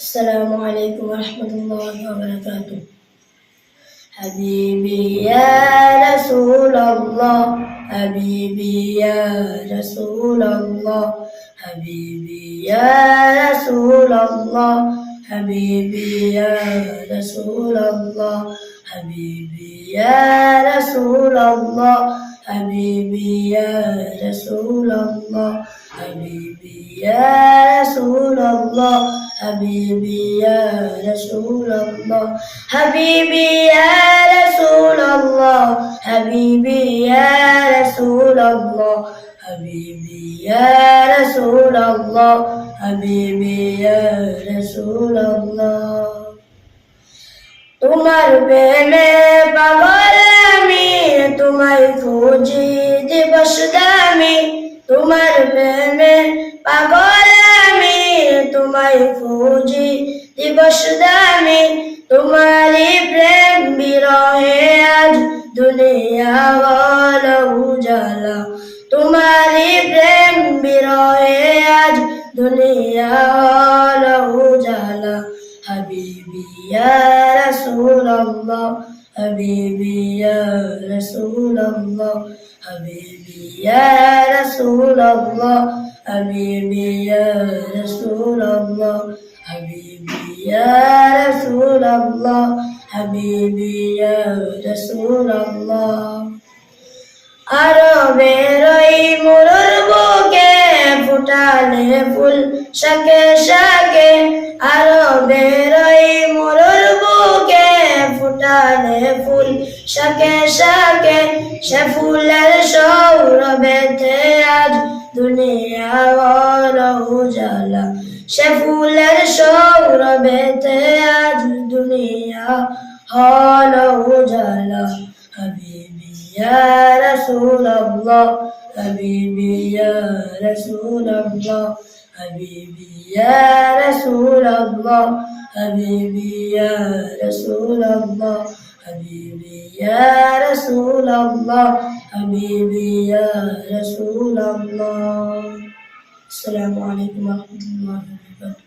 السلام عليكم ورحمة الله وبركاته. حبيبي يا رسول الله، حبيبي يا رسول الله، حبيبي يا رسول الله، حبيبي يا رسول الله، حبيبي يا رسول الله، حبيبي يا رسول الله، حبيبي يا رسول الله، حبيبي يا رسول الله، حبيبي يا رسول الله، حبيبي يا رسول الله، حبيبي يا رسول الله، حبيبي يا رسول الله. তোমার প্রেমে পাগল আমি, তোমায় খুঁজি দিবস দামি, তোমার প্রেমে পাগল আমি, তোমায় খুঁজি দিবস দামি, তোমারই প্রেম বিরহে আজ দুনিয়া হল উজালা, তোমারই প্রেম বিরহে আজ দুনিয়া হল উজালা। حبيبي يا رسول الله، حبيبي يا رسول الله، حبيبي يا رسول الله، حبيبي يا رسول الله، حبيبي يا رسول الله، حبيبي يا رسول الله. আরবের ওই মরুর বুকে ফুটালে ফুল শাকে শাকে, আরবের ওই মরুর বুকে ফুটালে ফুল শাকে শাকে, সে ফুলের সৌরভেতে আজ দুনিয়া হল উজালা, সে ফুলের সৌরভেতে আজ দুনিয়া হল উজালা। حبيبي يا رسول الله، حبيبي يا رسول الله، حبيبي يا رسول الله، حبيبي يا رسول الله، حبيبي يا رسول الله، حبيبي يا رسول الله. السلام عليكم ورحمة الله وبركاته.